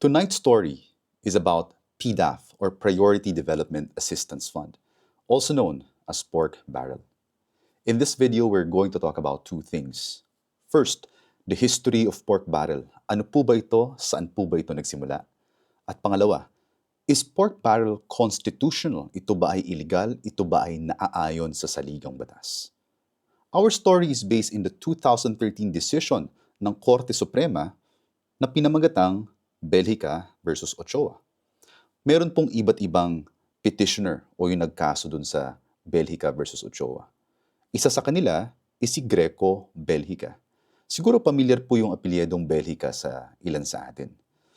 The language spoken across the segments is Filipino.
Tonight's story is about PDAF, or Priority Development Assistance Fund, also known as pork barrel. In this video, we're going to talk about two things. First, the history of pork barrel. Ano po ba ito? Saan po ba ito nagsimula? At pangalawa, is pork barrel constitutional? Ito ba ay illegal? Ito ba ay naaayon sa saligang batas? Our story is based in the 2013 decision ng Korte Suprema na pinamagatang Belgica versus Ochoa. Meron pong iba't ibang petitioner o yung nagkaso dun sa Belgica versus Ochoa. Isa sa kanila is si Greco Belgica. Siguro familiar po yung apelyedong Belgica sa ilan sa atin.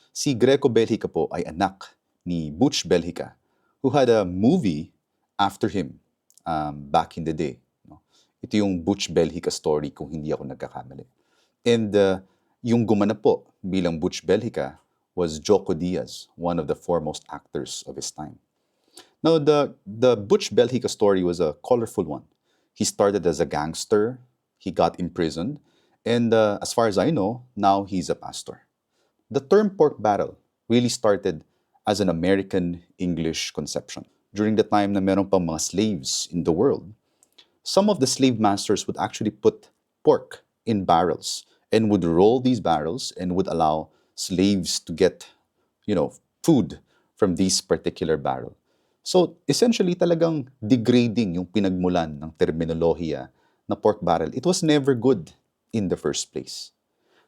Si Greco Belgica po ay anak ni Butch Belgica, who had a movie after him back in the day. No? Ito yung Butch Belgica story kung hindi ako nagkakamali. And yung gumanap po bilang Butch Belgica was Joko Diaz, one of the foremost actors of his time. Now, the Butch Belgica story was a colorful one. He started as a gangster, he got imprisoned, and as far as I know, now he's a pastor. The term pork barrel really started as an American English conception. During the time na meron pang mga slaves in the world, some of the slave masters would actually put pork in barrels and would roll these barrels and would allow slaves to get, food from this particular barrel. So, essentially, talagang degrading yung pinagmulan ng terminolohiya na pork barrel. It was never good in the first place.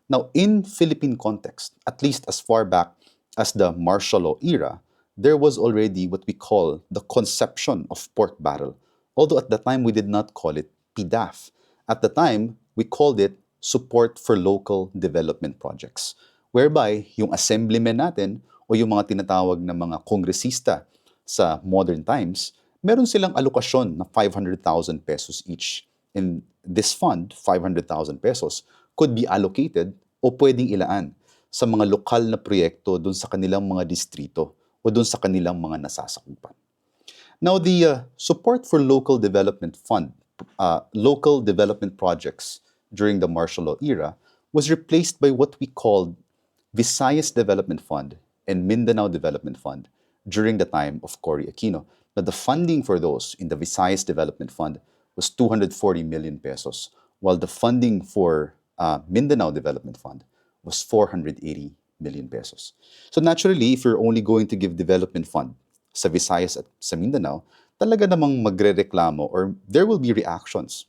Now, in Philippine context, at least as far back as the martial law era, there was already what we call the conception of pork barrel. Although at the time, we did not call it PDAF. At the time, we called it Support for Local Development Projects, whereby yung assemblymen natin o yung mga tinatawag na mga kongresista sa modern times, meron silang alokasyon na 500,000 pesos each. And this fund, 500,000 pesos, could be allocated o pwedeng ilaan sa mga lokal na proyekto dun sa kanilang mga distrito o dun sa kanilang mga nasasakupan. Now, the Support for Local Development Fund, local development projects during the martial law era, was replaced by what we called Visayas Development Fund and Mindanao Development Fund during the time of Cory Aquino. Now, the funding for those in the Visayas Development Fund was 240 million pesos, while the funding for Mindanao Development Fund was 480 million pesos. So naturally, if you're only going to give development fund sa Visayas at sa Mindanao, talaga namang magrereklamo or there will be reactions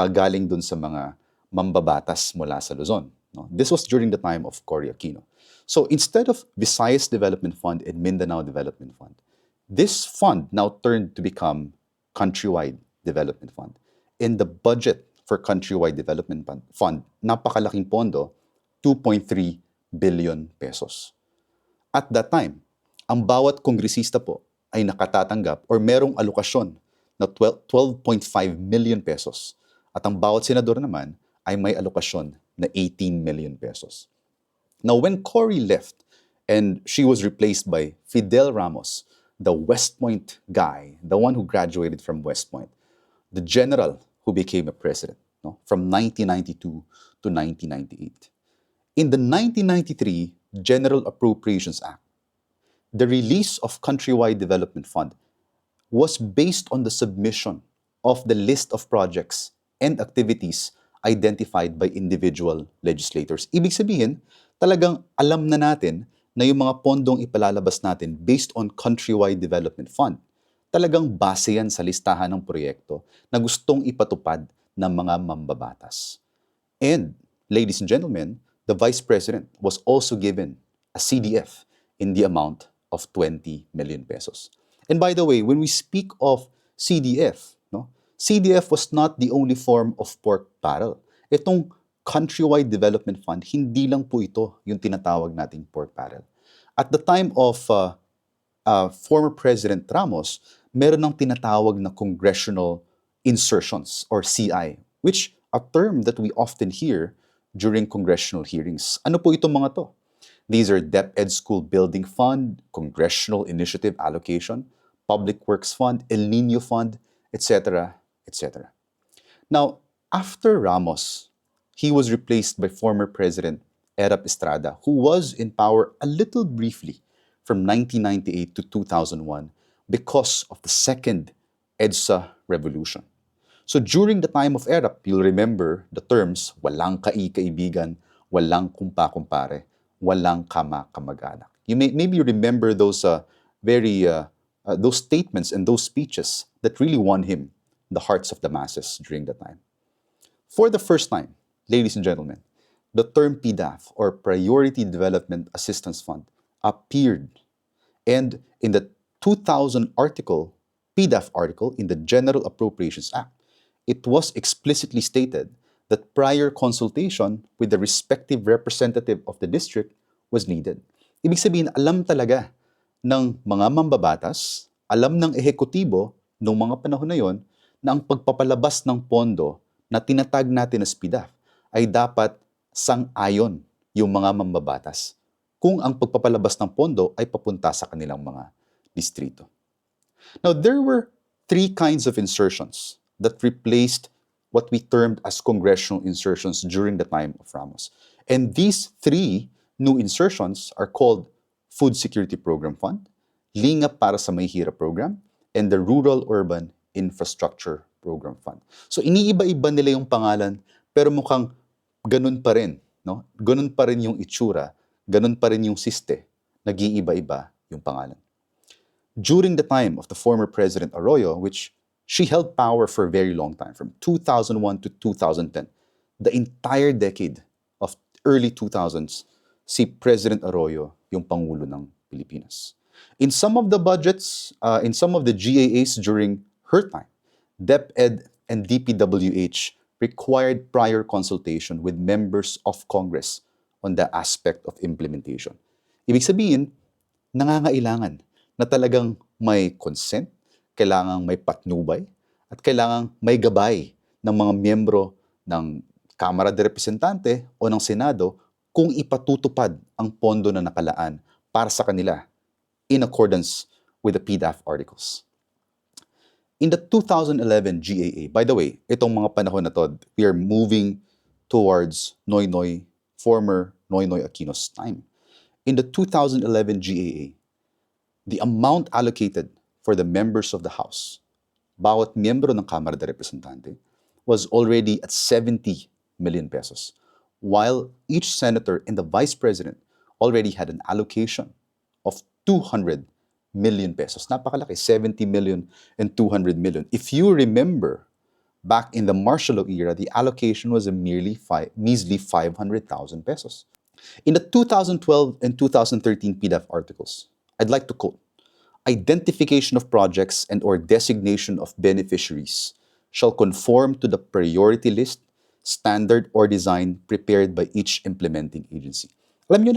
galing dun sa mga mambabatas mula sa Luzon. No? This was during the time of Cory Aquino. So instead of Visayas Development Fund and Mindanao Development Fund, this fund now turned to become Countrywide Development Fund. And the budget for Countrywide Development Fund, napakalaking pondo, 2.3 billion pesos. At that time, ang bawat kongresista po ay nakatatanggap or merong alokasyon na 12.5 million pesos. At ang bawat senador naman ay may alokasyon na 18 million pesos. Now, when Cory left and she was replaced by Fidel Ramos, the West Point guy, the one who graduated from West Point, the general who became a president from 1992 to 1998. In the 1993 General Appropriations Act, the release of Countrywide Development Fund was based on the submission of the list of projects and activities identified by individual legislators. Ibig sabihin, talagang alam na natin na yung mga pondong ipalalabas natin based on Countrywide Development Fund, talagang base yan sa listahan ng proyekto na gustong ipatupad ng mga mambabatas. And, ladies and gentlemen, the Vice President was also given a CDF in the amount of 20 million pesos. And by the way, when we speak of CDF, CDF was not the only form of pork barrel. Itong Countrywide Development Fund, hindi lang po ito yung tinatawag nating pork barrel. At the time of former President Ramos, meron ng tinatawag na congressional insertions or CI, which a term that we often hear during congressional hearings. Ano po itong mga to? These are DepEd School Building Fund, Congressional Initiative Allocation, Public Works Fund, El Nino Fund, etc., etc. Now, after Ramos, he was replaced by former President Erap Estrada, who was in power a little briefly from 1998 to 2001 because of the second EDSA revolution. So during the time of ERAP, you'll remember the terms walang kai-kaibigan, walang kumpa-kumpare, walang kama-kamag-anak. Maybe you remember those those statements and those speeches that really won him the hearts of the masses during that time. For the first time, ladies and gentlemen, the term PDAF or Priority Development Assistance Fund appeared, and in the 2000 article, PDAF article in the General Appropriations Act, it was explicitly stated that prior consultation with the respective representative of the district was needed. Ibig sabihin, alam talaga ng mga mambabatas, alam ng ehekutibo noong mga panahon na yon na ang pagpapalabas ng pondo na tinatag natin as PDAF ay dapat sang-ayon yung mga mambabatas kung ang pagpapalabas ng pondo ay papunta sa kanilang mga distrito. Now, there were three kinds of insertions that replaced what we termed as congressional insertions during the time of Ramos. And these three new insertions are called Food Security Program Fund, Lingap para sa Mahihirap Program, and the Rural Urban Infrastructure Program Fund. So iniiba-iba nila yung pangalan, pero mukhang ganun pa rin, no? Ganun pa rin yung itsura, ganun pa rin yung siste, nag-iiba-iba yung pangalan. During the time of the former President Arroyo, which she held power for a very long time, from 2001 to 2010, the entire decade of early 2000s, si President Arroyo yung Pangulo ng Pilipinas. In some of the budgets, in some of the GAAs during her time, DepEd and DPWH required prior consultation with members of Congress on the aspect of implementation. Ibig sabihin, nangangailangan na talagang may consent, kailangang may patnubay, at kailangang may gabay ng mga miyembro ng Kamara de Representante o ng Senado kung ipatutupad ang pondo na nakalaan para sa kanila in accordance with the PDAF articles. In the 2011 GAA, by the way, itong mga panahon na to, we are moving towards former Noynoy Aquino's time. In the 2011 GAA, the amount allocated for the members of the House, bawat miyembro ng Kamara de Representante, was already at 70 million pesos, while each senator and the vice president already had an allocation of 200 million pesos. Napakalaki, 70 million and 200 million. If you remember, back in the martial law era, the allocation was a measly 500,000 pesos. In the 2012 and 2013 PDAF articles, I'd like to quote, "Identification of projects and or designation of beneficiaries shall conform to the priority list, standard or design prepared by each implementing agency." Alam nyo,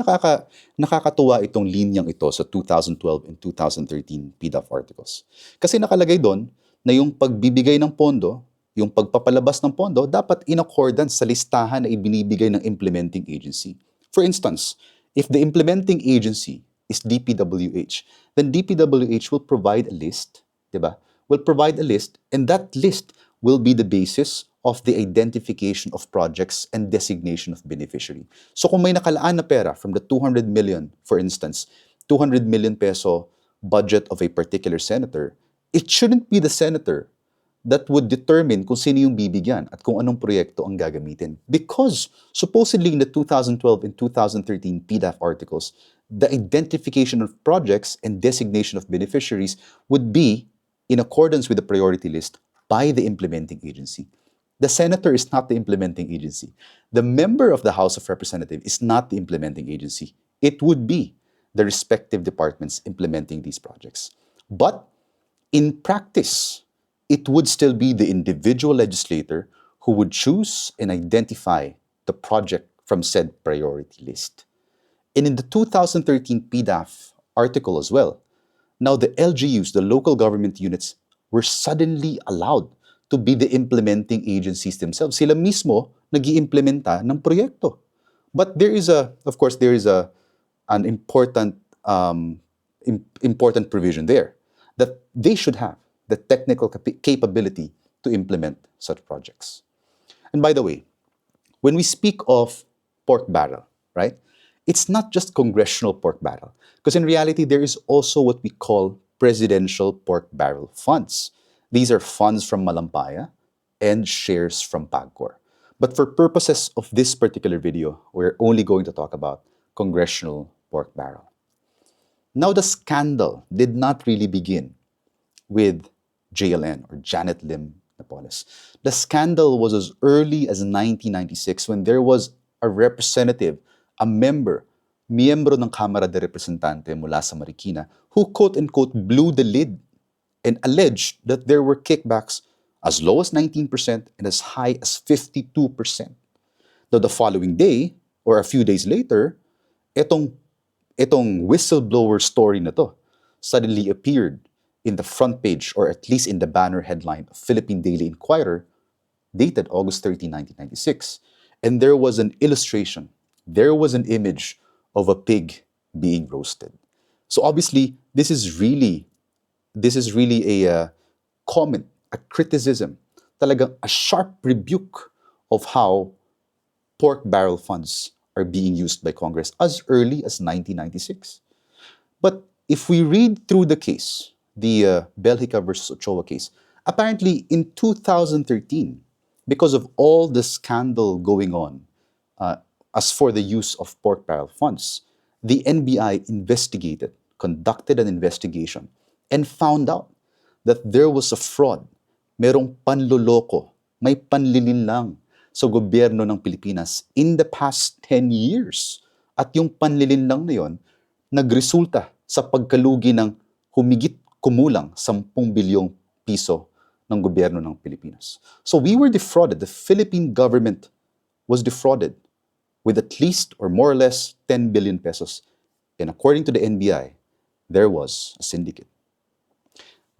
nakakatuwa itong linyang ito sa 2012 and 2013 PDAF articles. Kasi nakalagay doon na yung pagbibigay ng pondo, yung pagpapalabas ng pondo, dapat in accordance sa listahan na ibinibigay ng implementing agency. For instance, if the implementing agency is DPWH, then DPWH will provide a list, diba? Will provide a list, and that list will be the basis of the identification of projects and designation of beneficiary. So kung may nakalaan na pera from the 200 million, for instance, 200 million peso budget of a particular senator, it shouldn't be the senator that would determine kung sino yung bibigyan at kung anong proyekto ang gagamitin. Because supposedly in the 2012 and 2013 PDAF articles, the identification of projects and designation of beneficiaries would be in accordance with the priority list by the implementing agency. The senator is not the implementing agency. The member of the House of Representatives is not the implementing agency. It would be the respective departments implementing these projects. But in practice, it would still be the individual legislator who would choose and identify the project from said priority list. And in the 2013 PDAF article as well, now the LGUs, the local government units, were suddenly allowed to be the implementing agencies themselves. Sila mismo nag-iimplementa ng proyekto. But there is an important important provision there that they should have the technical capability to implement such projects. And by the way, When we speak of pork barrel, right? It's not just congressional pork barrel, because in reality, there is also what we call presidential pork barrel funds. These are funds from Malampaya and shares from PAGCOR. But for purposes of this particular video, we're only going to talk about congressional pork barrel. Now, the scandal did not really begin with JLN or Janet Lim Napoles. The scandal was as early as 1996 when there was a representative, a miyembro ng Kamara de Representante mula sa Marikina, who quote-unquote blew the lid and alleged that there were kickbacks as low as 19% and as high as 52%. Now, the following day, or a few days later, itong whistleblower story na to suddenly appeared in the front page, or at least in the banner headline of Philippine Daily Inquirer, dated August 13, 1996. And there was an illustration, there was an image of a pig being roasted. So obviously, this is really a comment, a criticism, talagang a sharp rebuke of how pork barrel funds are being used by Congress as early as 1996. But if we read through the case, the Belgica versus Ochoa case, apparently in 2013, because of all the scandal going on, as for the use of pork barrel funds, the NBI conducted an investigation, and found out that there was a fraud. Merong panloloko, may panlilinlang sa gobyerno ng Pilipinas in the past 10 years. At yung panlilinlang na yon, nagresulta sa pagkalugi ng humigit kumulang 10 bilyong piso ng gobyerno ng Pilipinas. So we were defrauded. The Philippine government was defrauded with at least or more or less 10 billion pesos. And according to the NBI, there was a syndicate.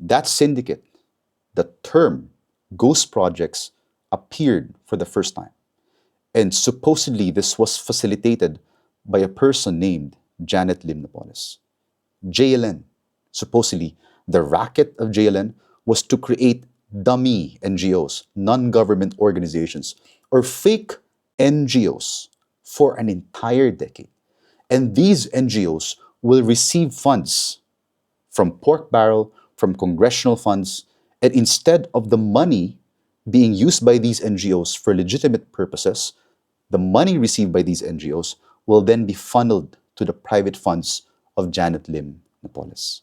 That syndicate, the term ghost projects, appeared for the first time. And supposedly this was facilitated by a person named Janet Lim Napoles. JLN, supposedly the racket of JLN was to create dummy NGOs, non-government organizations, or fake NGOs for an entire decade. And these NGOs will receive funds from pork barrel, from congressional funds, and instead of the money being used by these NGOs for legitimate purposes, the money received by these NGOs will then be funneled to the private funds of Janet Lim Napoles.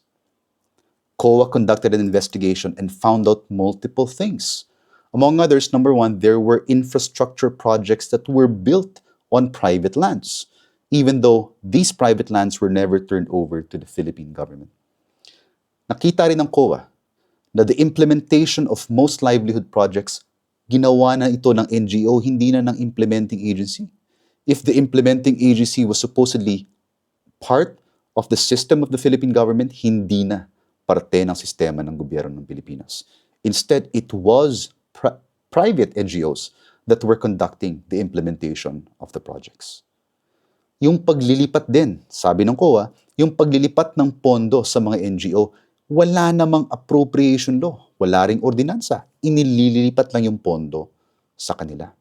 COA conducted an investigation and found out multiple things. Among others, number one, there were infrastructure projects that were built on private lands, even though these private lands were never turned over to the Philippine government. Nakita rin ng COA na the implementation of most livelihood projects, ginawa na ito ng NGO, hindi na ng implementing agency. If the implementing agency was supposedly part of the system of the Philippine government, hindi na parte ng sistema ng gobyerno ng Pilipinas. Instead, it was private NGOs that were conducting the implementation of the projects. Yung paglilipat din, sabi ng COA, yung paglilipat ng pondo sa mga NGO, wala namang appropriation law, wala ring ordinansa. Inililipat lang yung pondo sa kanila.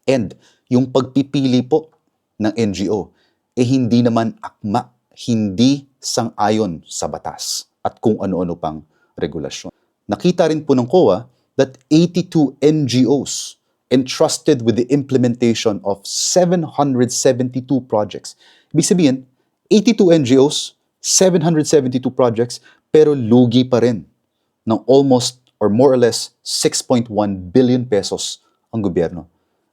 And yung pagpipili po ng NGO, hindi naman akma, hindi sang-ayon sa batas at kung ano-ano pang regulasyon. Nakita rin po ng COA that 82 NGOs entrusted with the implementation of 772 projects. Ibig sabihin, 82 NGOs, 772 projects, pero lugi pa rin ng almost or more or less 6.1 billion pesos ang gobyerno.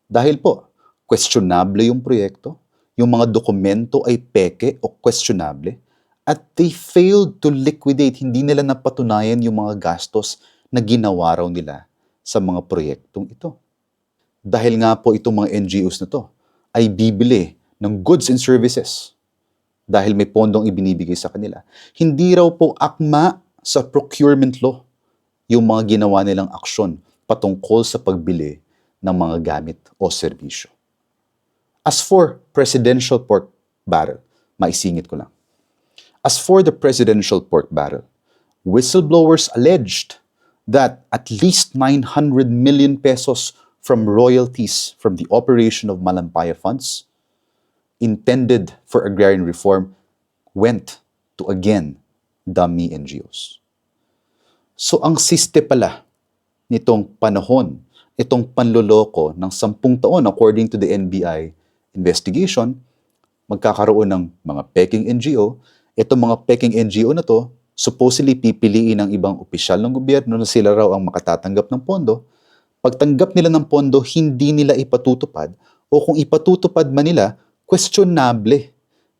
Dahil po, questionable yung proyekto, yung mga dokumento ay peke o questionable, at they failed to liquidate, hindi nila napatunayan yung mga gastos na ginawa raw nila sa mga proyektong ito. Dahil nga po itong mga NGOs na to ay bibili ng goods and services dahil may pondong ibinibigay sa kanila. Hindi raw po akma sa procurement law yung mga ginawa nilang aksyon patungkol sa pagbili ng mga gamit o serbisyo. As for presidential pork barrel, maisingit ko lang. As for the presidential pork barrel, whistleblowers alleged that at least 900 million pesos from royalties from the operation of Malampaya funds intended for agrarian reform went to, again, dummy NGOs. So ang siste pala nitong panahon, itong panloloko ng 10 taon according to the NBI investigation, magkakaroon ng mga peking NGO. Itong mga peking NGO na to, supposedly pipiliin ng ibang opisyal ng gobyerno na sila raw ang makatatanggap ng pondo. Pagtanggap nila ng pondo, hindi nila ipatutupad, o kung ipatutupad man nila, questionable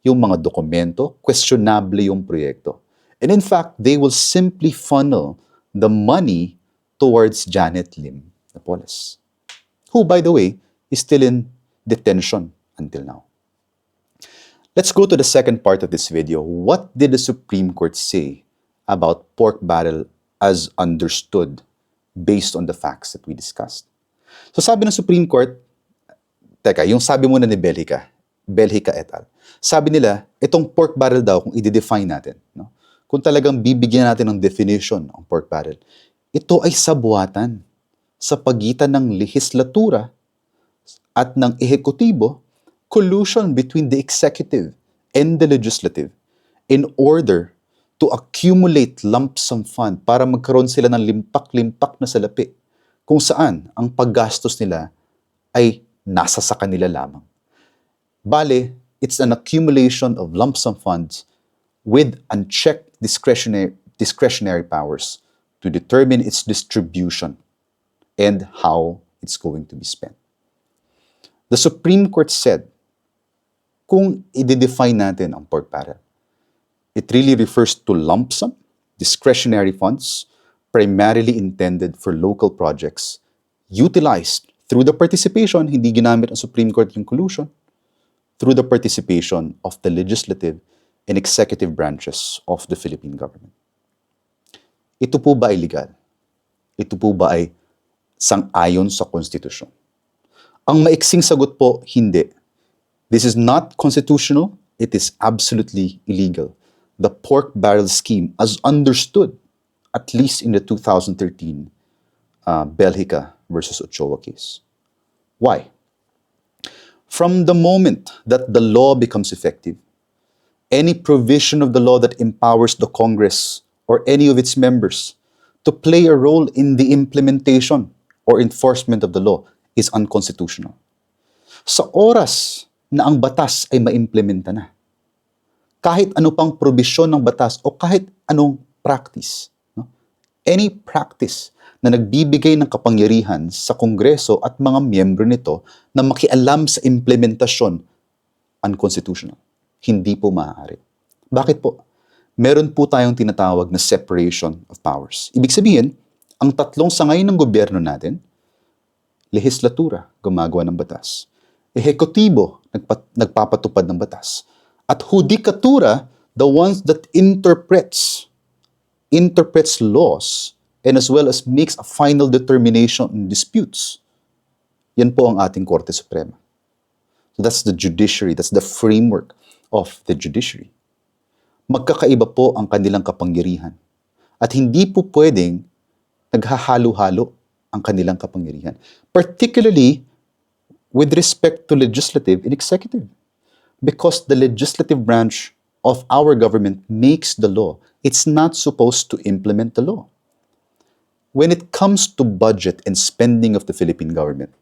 yung mga dokumento, questionable yung proyekto. And in fact, they will simply funnel the money towards Janet Lim Napoles, who, by the way, is still in detention until now. Let's go to the second part of this video. What did the Supreme Court say about pork barrel as understood based on the facts that we discussed? So sabi ng Supreme Court, yung sabi muna ni Belhica et al. Sabi nila, itong pork barrel daw, kung i-define natin, no? Kung talagang bibigyan natin ng definition ng pork barrel, ito ay sabuatan sa pagitan ng lehislatura at ng ehekutibo, collusion between the executive and the legislative in order to accumulate lump sum fund para magkaroon sila ng limpak-limpak na salapi kung saan ang paggastos nila ay nasa sa kanila lamang. Bale, it's an accumulation of lump sum funds with unchecked discretionary powers to determine its distribution and how it's going to be spent. The Supreme Court said, kung i-define natin ang pork barrel, it really refers to lump sum, discretionary funds, primarily intended for local projects, utilized through the participation, hindi ginamit ang Supreme Court yung collusion, through the participation of the legislative and executive branches of the Philippine government. Ito po ba ay legal? Ito po ba ay sang-ayon sa konstitusyon? Ang maiksing sagot po, hindi. This is not constitutional. It is absolutely illegal. The pork barrel scheme, as understood, at least in the 2013 Belhica versus Ochoa case. Why? From the moment that the law becomes effective, any provision of the law that empowers the Congress or any of its members to play a role in the implementation or enforcement of the law is unconstitutional. Sa oras na ang batas ay maimplementa na, kahit ano pang probisyon ng batas o kahit anong practice, no? Any practice na nagbibigay ng kapangyarihan sa Kongreso at mga miyembro nito na makialam sa implementasyon, unconstitutional. Hindi po maaari. Bakit po? Meron po tayong tinatawag na separation of powers. Ibig sabihin, ang tatlong sangay ng gobyerno natin, lehislatura, gumagawa ng batas. Ehekutibo, nagpapatupad ng batas. At hudikatura, the ones that interprets laws and as well as makes a final determination in disputes. Yan po ang ating Korte Suprema. So that's the judiciary, that's the framework of the judiciary. Magkakaiba po ang kanilang kapangyarihan. At hindi po pwedeng naghahalo-halo ang kanilang kapangyarihan. Particularly with respect to legislative and executive. Because the legislative branch of our government makes the law. It's not supposed to implement the law. When it comes to budget and spending of the Philippine government,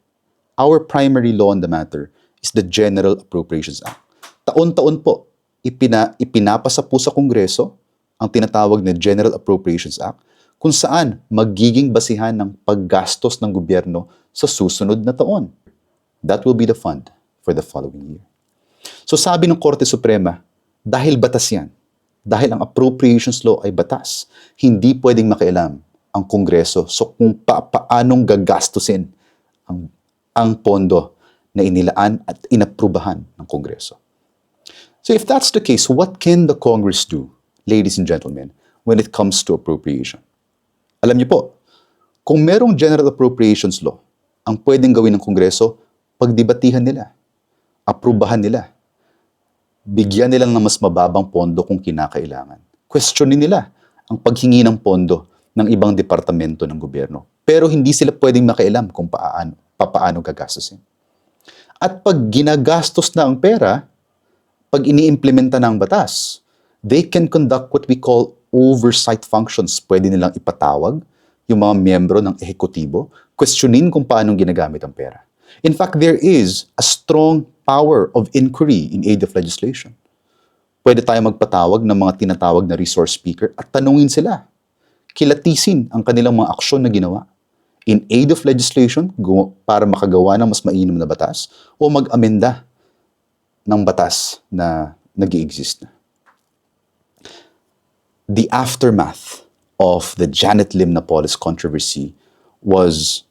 our primary law on the matter is the General Appropriations Act. Taon-taon po, ipinapasa po sa Kongreso ang tinatawag na General Appropriations Act kung saan magiging basihan ng paggastos ng gobyerno sa susunod na taon. That will be the fund for the following year. So sabi ng Korte Suprema, dahil batas yan, dahil ang appropriations law ay batas, hindi pwedeng makialam ang Kongreso so kung paanong gagastusin ang pondo na inilaan at inaprubahan ng Kongreso. So if that's the case, what can the Congress do, ladies and gentlemen, when it comes to appropriation? Alam niyo po, kung merong General Appropriations Law, ang pwedeng gawin ng Kongreso, pagdebatihan nila, aprubahan nila, bigyan nila ng mas mababang pondo kung kinakailangan. Questionin nila ang paghingi ng pondo ng ibang departamento ng gobyerno. Pero hindi sila pwedeng makialam kung paano. papaano gagastusin. At pag ginagastos na ang pera, pag iniimplementa na ang batas, they can conduct what we call oversight functions. Pwede nilang ipatawag yung mga miyembro ng ehekutibo, questionin kung paano ginagamit ang pera. In fact, there is a strong power of inquiry in aid of legislation. Pwede tayo magpatawag ng mga tinatawag na resource speaker at tanungin sila. Kilatisin ang kanilang mga aksyon na ginawa in aid of legislation para makagawa ng mas mainam na batas o mag-amenda ng batas na nag-i-exist na. The aftermath of the Janet Lim Napoles controversy was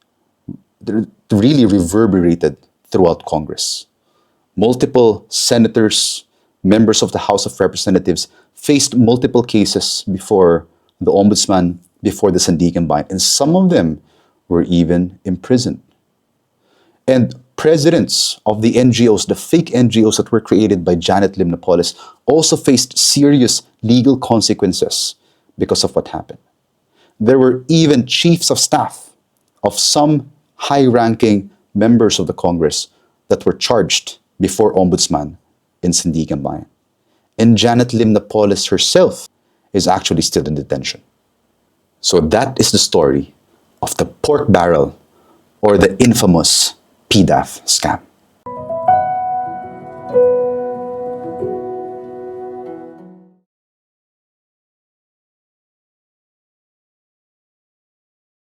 really reverberated throughout Congress. Multiple senators, members of the House of Representatives faced multiple cases before the Ombudsman, before the Sandiganbayan, and some of them were even imprisoned. And presidents of the NGOs, the fake NGOs that were created by Janet Lim Napoles, also faced serious legal consequences because of what happened. There were even chiefs of staff of some high-ranking members of the Congress that were charged before Ombudsman in Sandiganbayan. And Janet Lim Napoles herself is actually still in detention. So that is the story of the pork barrel, or the infamous PDAF scam.